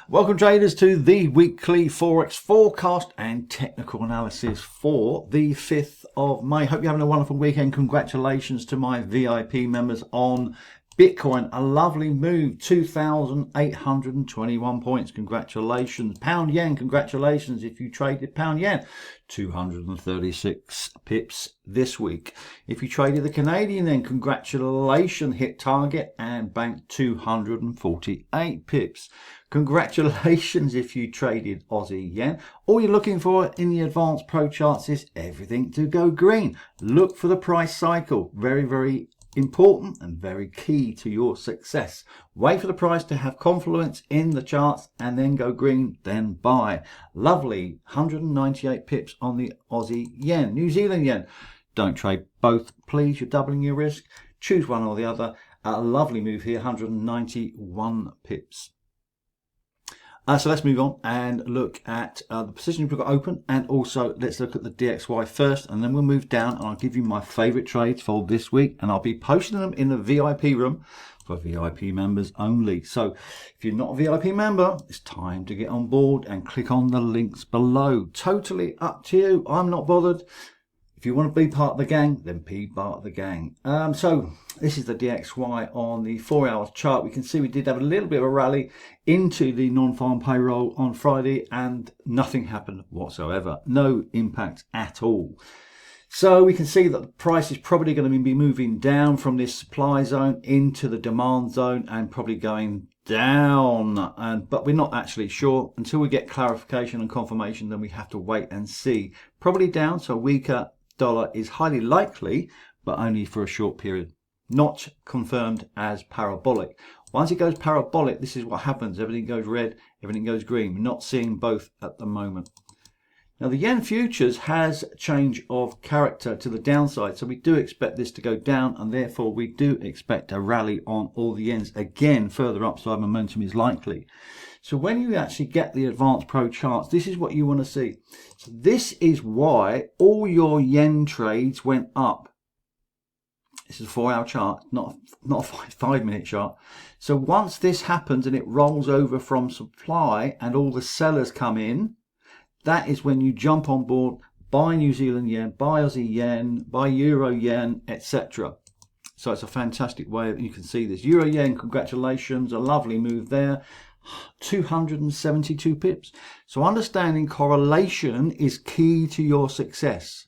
Welcome traders to the weekly Forex forecast and technical analysis for the 5th of May. Hope you're having a wonderful weekend. Congratulations to my VIP members on Bitcoin. A lovely move, 2,821 points. Congratulations. Pound yen, congratulations if you traded pound yen. 236 pips this week. If you traded the Canadian, then congratulations, hit target and banked 248 pips. Congratulations if you traded Aussie yen. All you're looking for in the advanced pro charts is everything to go green. Look for the price cycle. Very, very important and very key to your success. Wait for the price to have confluence in the charts and then go green, then buy. Lovely, 198 pips on the Aussie yen. New Zealand yen, don't trade both, please. You're doubling your risk. Choose one or the other. A lovely move here, 191 pips. So let's move on and look at the positions we've got open, and also let's look at the DXY first, and then we'll move down and I'll give you my favorite trades for this week, and I'll be posting them in the VIP room for VIP members only. So if you're not a VIP member, it's time to get on board and click on the links below. Totally up to you. I'm not bothered. If you want to be part of the gang, then be part of the gang. So this is the DXY on the 4 hours chart. We can see we did have a little bit of a rally into the non-farm payroll on Friday and nothing happened whatsoever. No impact at all. So we can see that the price is probably going to be moving down from this supply zone into the demand zone and probably going down, but we're not actually sure. Until we get clarification and confirmation, then we have to wait and see. Probably down, so weaker dollar is highly likely, but only for a short period. Not confirmed as parabolic. Once it goes parabolic, this is what happens. Everything goes red, everything goes green. We're not seeing both at the moment. Now the yen futures has a change of character to the downside, so we do expect this to go down, and therefore we do expect a rally on all the yens. Again, further upside momentum is likely. So when you actually get the advanced pro charts, this is what you want to see. So this is why all your yen trades went up. This is a 4 hour chart, not a 5 minute chart. So once this happens and it rolls over from supply and all the sellers come in, that is when you jump on board, buy New Zealand yen, buy Aussie yen, buy Euro yen, etc. So it's a fantastic way that you can see this. Euro yen, congratulations, a lovely move there. 272 pips. So understanding correlation is key to your success.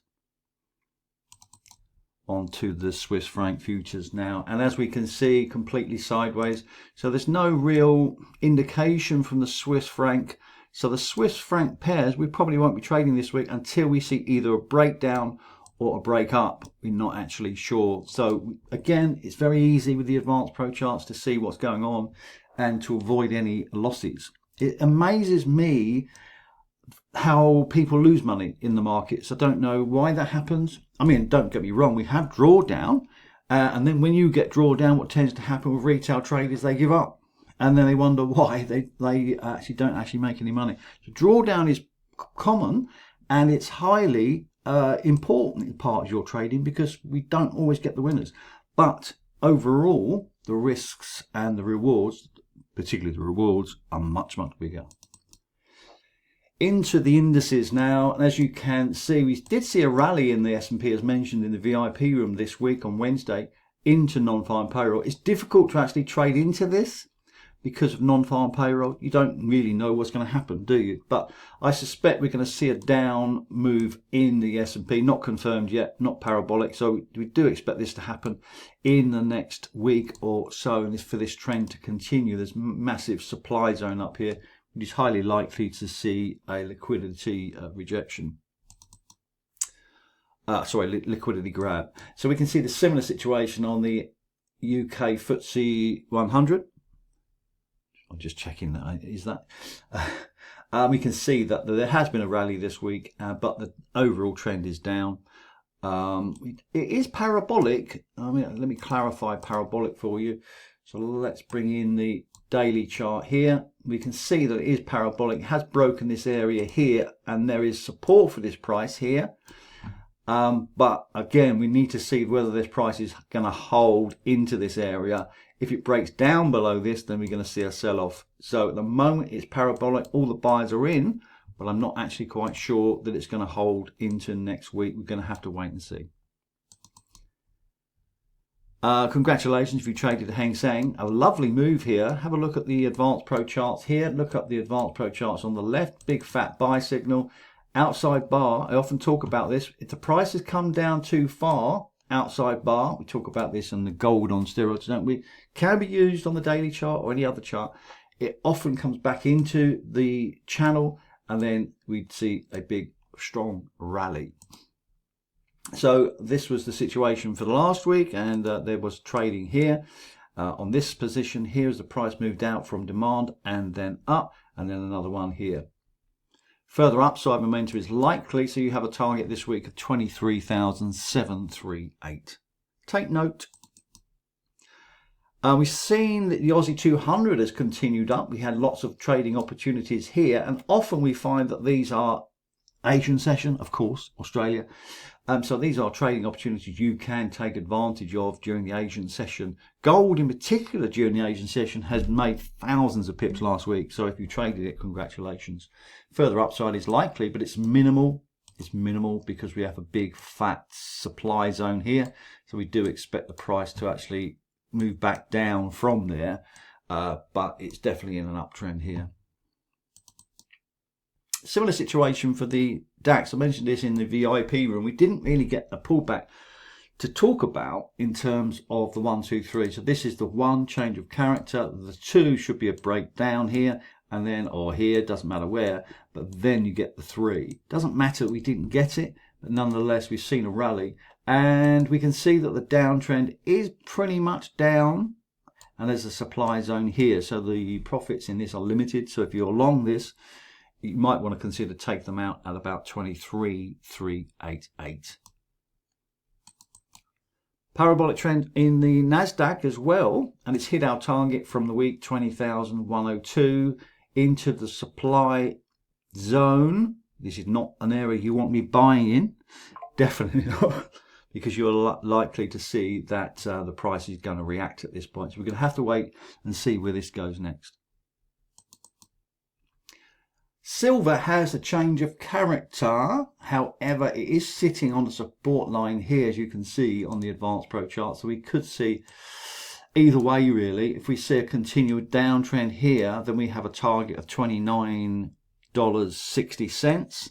On to the Swiss franc futures now, and as we can see, completely sideways. So there's no real indication from the Swiss franc. So the Swiss franc pairs, we probably won't be trading this week until we see either a breakdown or a break up. We're not actually sure. So again, it's very easy with the advanced pro charts to see what's going on and to avoid any losses. It amazes me how people lose money in the markets. I don't know why that happens. I mean, don't get me wrong, we have drawdown, and then when you get drawdown, what tends to happen with retail traders, they give up, and then they wonder why they actually don't actually make any money. So drawdown is common, and it's highly important part of your trading, because we don't always get the winners. But overall, the risks and the rewards, particularly the rewards, are much, much bigger. Into the indices now, and as you can see, we did see a rally in the S&P as mentioned in the VIP room this week on Wednesday into non-farm payroll. It's difficult to actually trade into this because of non-farm payroll. You don't really know what's going to happen, do you? But I suspect we're going to see a down move in the S&P, not confirmed yet, not parabolic. So we do expect this to happen in the next week or so, and for this trend to continue. There's massive supply zone up here, which is highly likely to see a liquidity rejection. Liquidity grab. So we can see the similar situation on the UK FTSE 100. I'm just checking that. Is that? We can see that there has been a rally this week, but the overall trend is down. It is parabolic. I mean, let me clarify parabolic for you. So let's bring in the daily chart here. We can see that it is parabolic. It has broken this area here, and there is support for this price here. But again, we need to see whether this price is going to hold into this area If it breaks down below this, then we're going to see a sell-off. So at the moment, it's parabolic. All the buyers are in, but I'm not actually quite sure that it's going to hold into next week. We're going to have to wait and see. Congratulations if you traded the Hang Seng. A lovely move here. Have a look at the Advanced Pro charts here. Look up the Advanced Pro charts on the left. Big fat buy signal. Outside bar. I often talk about this. If the price has come down too far, outside bar, we talk about this on the gold on steroids, don't we? Can be used on the daily chart or any other chart. It often comes back into the channel, and then we'd see a big, strong rally. So this was the situation for the last week, and there was trading here on this position here as the price moved out from demand and then up, and then another one here. Further upside momentum is likely, so you have a target this week of 23,738. Take note. We've seen that the Aussie 200 has continued up. We had lots of trading opportunities here, and often we find that these are Asian session, of course, Australia. So these are trading opportunities you can take advantage of during the Asian session. Gold in particular during the Asian session has made thousands of pips last week. So if you traded it, congratulations. Further upside is likely, but it's minimal. It's minimal because we have a big fat supply zone here. So we do expect the price to actually move back down from there. But it's definitely in an uptrend here. Similar situation for the DAX. I mentioned this in the VIP room. We didn't really get a pullback to talk about in terms of the 1, 2, 3. So this is the 1 change of character. The 2 should be a breakdown here, and then or here, doesn't matter where, but then you get the 3. Doesn't matter that we didn't get it, but nonetheless we've seen a rally, and we can see that the downtrend is pretty much down, and there's a supply zone here. So the profits in this are limited. So if you're long this, you might want to consider take them out at about 23,388. Parabolic trend in the Nasdaq as well, and it's hit our target from the week 20,102 into the supply zone. This is not an area you want me buying in, definitely not, because you're likely to see that the price is going to react at this point. So we're going to have to wait and see where this goes next. Silver has a change of character, however it is sitting on the support line here, as you can see on the Advanced Pro chart, so we could see either way really. If we see a continued downtrend here, then we have a target of $29.60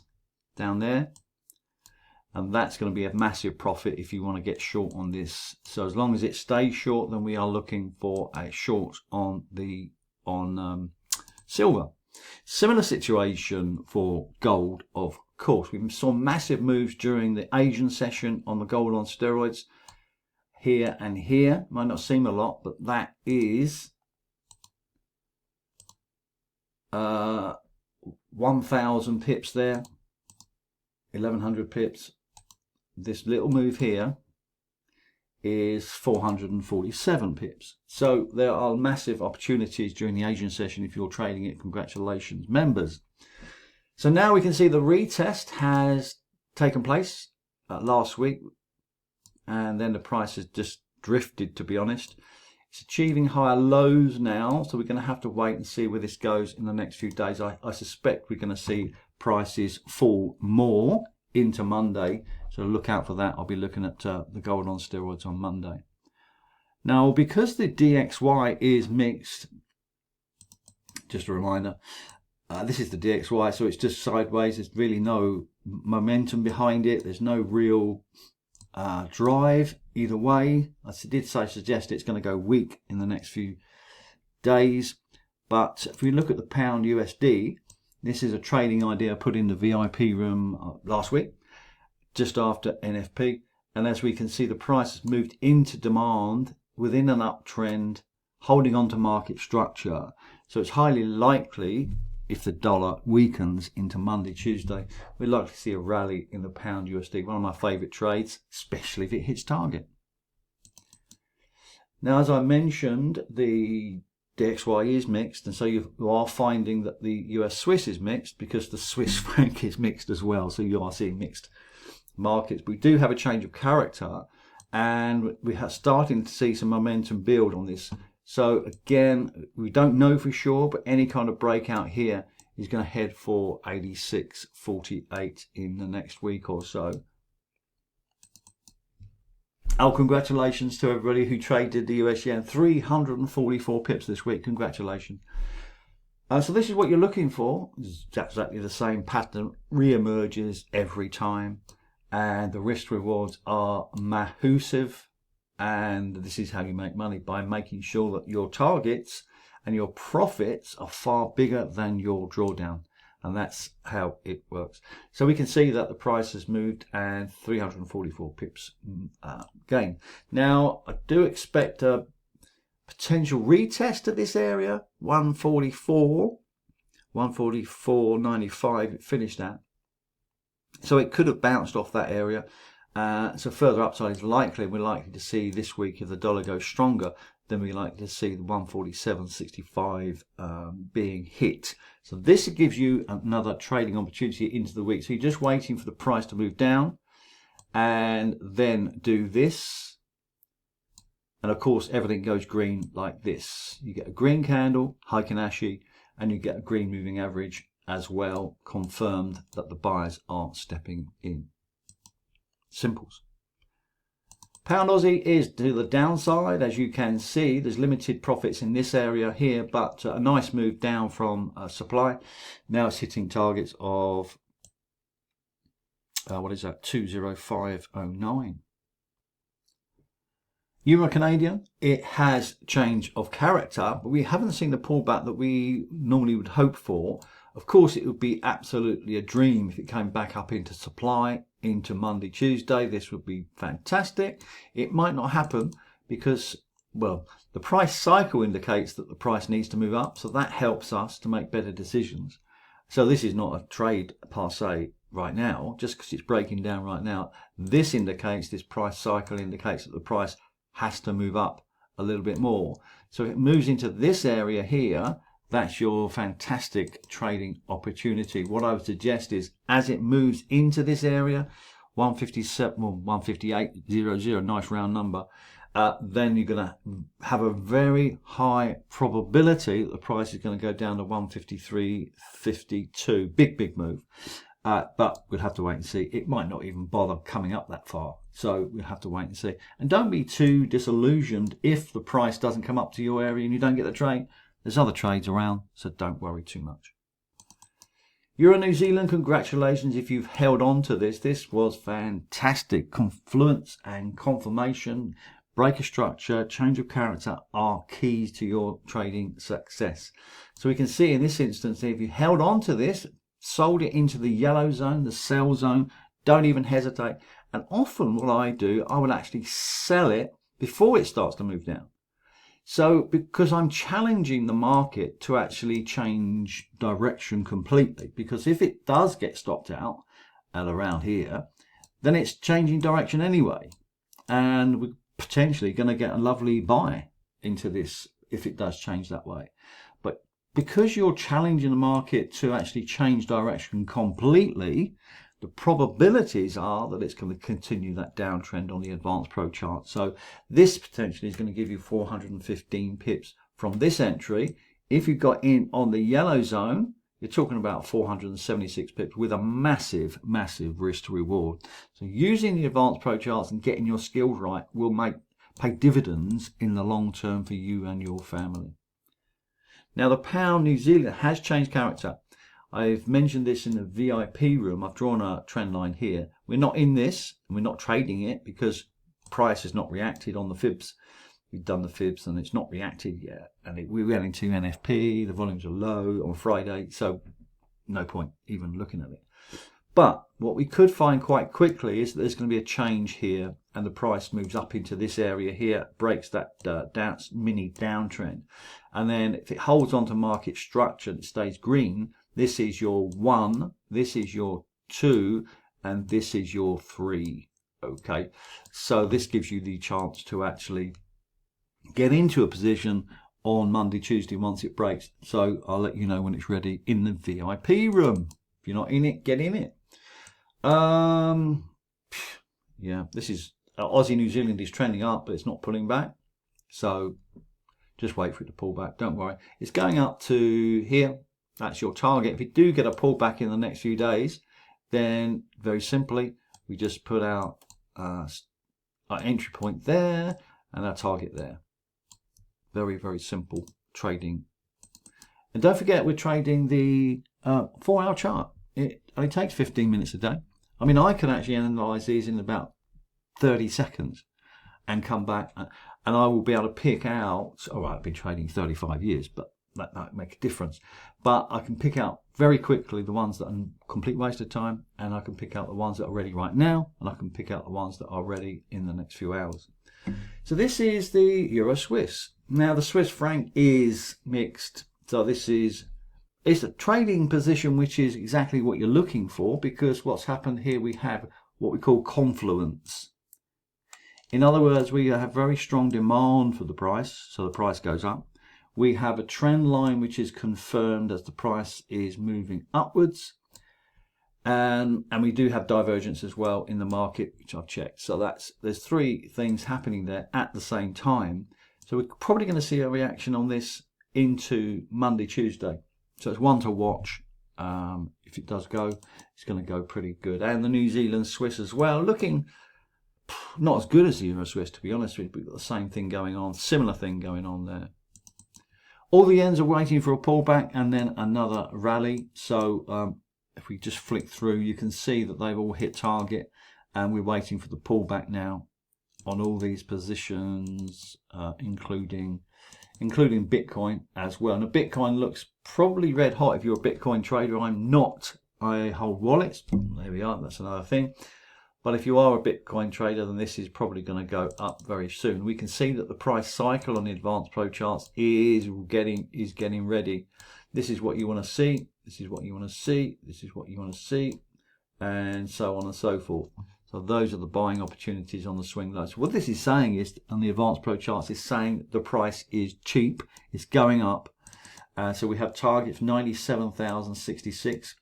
down there, and that's going to be a massive profit if you want to get short on this. So as long as it stays short, then we are looking for a short on the silver. Similar situation for gold, of course. We saw massive moves during the Asian session on the gold on steroids here and here. Might not seem a lot, but that is 1,000 pips there, 1,100 pips. This little move here is 447 pips. So there are massive opportunities during the Asian session if you're trading it. Congratulations, members. So now we can see the retest has taken place last week, and then the price has just drifted, to be honest. It's achieving higher lows now, so we're going to have to wait and see where this goes in the next few days. I suspect we're going to see prices fall more into Monday, so look out for that. I'll be looking at the gold on steroids on Monday. Now, because the DXY is mixed, just a reminder, this is the DXY, so it's just sideways. There's really no momentum behind it. There's no real drive either way. I did suggest it's going to go weak in the next few days, but if we look at the pound USD, this is a trading idea put in the VIP room last week, just after NFP. And as we can see, the price has moved into demand within an uptrend, holding on to market structure. So it's highly likely, if the dollar weakens into Monday, Tuesday, we're likely to see a rally in the pound USD. One of my favorite trades, especially if it hits target. Now, as I mentioned, the DXY is mixed, and so you are finding that the US Swiss is mixed because the Swiss franc is mixed as well. So you are seeing mixed markets. We do have a change of character, and we are starting to see some momentum build on this So again, we don't know for sure, but any kind of breakout here is going to head for 86.48 in the next week or so. Oh, congratulations to everybody who traded the US yen. 344 pips this week. Congratulations. So this is what you're looking for. It's exactly the same pattern. Re-emerges every time. And the risk rewards are massive. And this is how you make money, by making sure that your targets and your profits are far bigger than your drawdown. And that's how it works. So we can see that the price has moved and 344 pips gain. Now, I do expect a potential retest at this area, 144.95 it finished at. So it could have bounced off that area. So further upside is likely. We're likely to see this week, if the dollar goes stronger, then we're likely to see the 147.65 being hit. So this gives you another trading opportunity into the week. So you're just waiting for the price to move down and then do this. And of course, everything goes green like this. You get a green candle, Heikin Ashi, and you get a green moving average as well, confirmed that the buyers are stepping in. Simples. Pound Aussie is to the downside. As you can see, there's limited profits in this area here, but a nice move down from supply. Now it's hitting targets of, what is that, 205.09. Euro Canadian, it has change of character, but we haven't seen the pullback that we normally would hope for. Of course, it would be absolutely a dream if it came back up into supply into Monday, Tuesday. This would be fantastic. It might not happen because, well, the price cycle indicates that the price needs to move up. So that helps us to make better decisions. So this is not a trade per se right now, just because it's breaking down right now. This indicates, this price cycle indicates that the price has to move up a little bit more. So if it moves into this area here, that's your fantastic trading opportunity. What I would suggest is, as it moves into this area, 157, well, 158.00, nice round number, then you're going to have a very high probability that the price is going to go down to 153.52. Big move. But we'll have to wait and see. It might not even bother coming up that far. So we'll have to wait and see. And don't be too disillusioned if the price doesn't come up to your area and you don't get the trade. There's other trades around, so don't worry too much. Euro New Zealand, congratulations if you've held on to this. This was fantastic. Confluence and confirmation, breaker structure, change of character are keys to your trading success. So we can see in this instance, if you held on to this, sold it into the yellow zone, the sell zone, don't even hesitate. And often what I do, I will actually sell it before it starts to move down. So because I'm challenging the market to actually change direction completely, because if it does get stopped out at around here, then it's changing direction anyway. And we're potentially going to get a lovely buy into this if it does change that way. But because you're challenging the market to actually change direction completely, the probabilities are that it's going to continue that downtrend on the Advanced Pro chart. So this potentially is going to give you 415 pips from this entry. If you got in on the yellow zone, you're talking about 476 pips with a massive risk to reward. So using the Advanced Pro charts and getting your skills right will pay dividends in the long term for you and your family. Now the pound New Zealand has changed character. I've mentioned this in the VIP room. I've drawn a trend line here. We're not in this and we're not trading it because price has not reacted on the fibs. We've done the fibs and it's not reacted yet. And we went into NFP, the volumes are low on Friday, so no point even looking at it. But what we could find quite quickly is that there's going to be a change here and the price moves up into this area here, breaks that mini downtrend. And then if it holds on to market structure and it stays green, this is your 1, this is your 2, and this is your 3. Okay, so this gives you the chance to actually get into a position on Monday, Tuesday once it breaks. So I'll let you know when it's ready in the VIP room. If you're not in it, get in it. Yeah, this is Aussie New Zealand is trending up, but it's not pulling back. So Just wait for it to pull back. Don't worry. It's going up to here. That's your target. If you do get a pullback in the next few days, then very simply, we just put out our entry point there and our target there. Very, very simple trading. And don't forget, we're trading the 4-hour chart. It only takes 15 minutes a day. I mean, I can actually analyze these in about 30 seconds and come back, and I will be able to pick out, all right, I've been trading 35 years, but that make a difference. But I can pick out very quickly the ones that are a complete waste of time, and I can pick out the ones that are ready right now, and I can pick out the ones that are ready in the next few hours. So this is the Euro Swiss. Now the Swiss franc is mixed. So this is, it's a trading position which is exactly what you're looking for, because what's happened here, we have what we call confluence. In other words, we have very strong demand for the price, so the price goes up. We have a trend line which is confirmed as the price is moving upwards. And we do have divergence as well in the market, which I've checked. So there's three things happening there at the same time. So we're probably going to see a reaction on this into Monday, Tuesday. So it's one to watch. If it does go, it's going to go pretty good. And the New Zealand Swiss as well, looking not as good as the Euro Swiss, to be honest with you. We've got the same thing going on, similar thing going on there. All the yens are waiting for a pullback and then another rally. So if we just flick through, you can see that they've all hit target, and we're waiting for the pullback now on all these positions, including Bitcoin as well. Now Bitcoin looks probably red hot if you're a Bitcoin trader. I'm not. I hold wallets. There we are. That's another thing. But if you are a Bitcoin trader, then this is probably going to go up very soon. We can see that the price cycle on the Advanced Pro charts is getting ready. This is what you want to see. This is what you want to see. This is what you want to see, and so on and so forth. So those are the buying opportunities on the swing low. So what this is saying is, on the Advanced Pro charts, is saying the price is cheap. It's going up. So we have targets 97,066.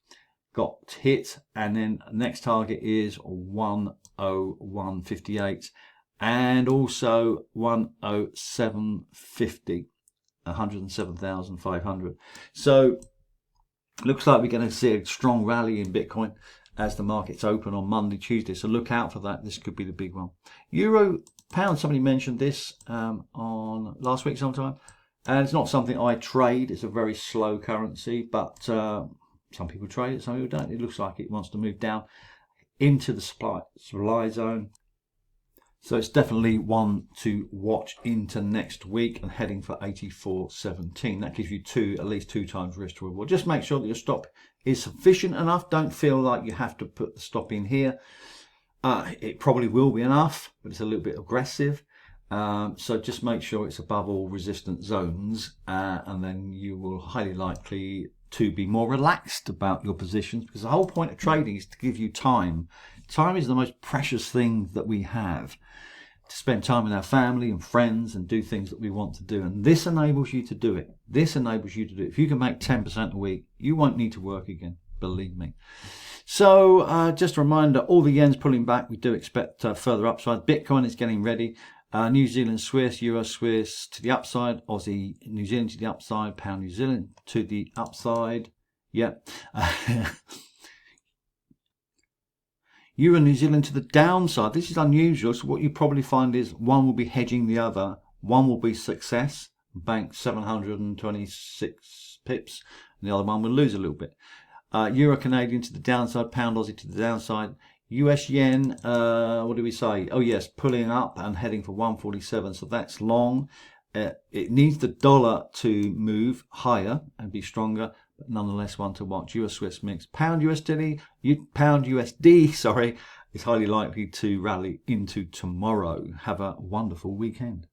Got hit, and then next target is 101.58 and also 107.50, 107,500. So looks like we're going to see a strong rally in Bitcoin as the markets open on Monday, Tuesday. So look out for that. This could be the big one. Euro, pound, somebody mentioned this on last week sometime, and it's not something I trade. It's a very slow currency, but some people trade it, some people don't. It looks like it wants to move down into the supply zone. So it's definitely one to watch into next week, and heading for 84.17. That gives you at least two times risk to reward. Just make sure that your stop is sufficient enough. Don't feel like you have to put the stop in here. It probably will be enough, but it's a little bit aggressive. So just make sure it's above all resistance zones, and then you will highly likely to be more relaxed about your positions, because the whole point of trading is to give you time. Time is the most precious thing that we have, to spend time with our family and friends and do things that we want to do, and this enables you to do it. This enables you to do it. If you can make 10% a week, you won't need to work again, believe me. So just a reminder, all the yen's pulling back. We do expect further upside. Bitcoin is getting ready. New Zealand Swiss, Euro Swiss to the upside, Aussie New Zealand to the upside, Pound New Zealand to the upside. Yeah. Euro New Zealand to the downside. This is unusual. So what you probably find is one will be hedging the other. One will be success, bank 726 pips, and the other one will lose a little bit. Euro Canadian to the downside, Pound Aussie to the downside. US yen, what do we say? Oh yes, pulling up and heading for 147. So that's long. It needs the dollar to move higher and be stronger, but nonetheless one to watch. US Swiss mix. Pound USD, Pound USD, sorry, is highly likely to rally into tomorrow. Have a wonderful weekend.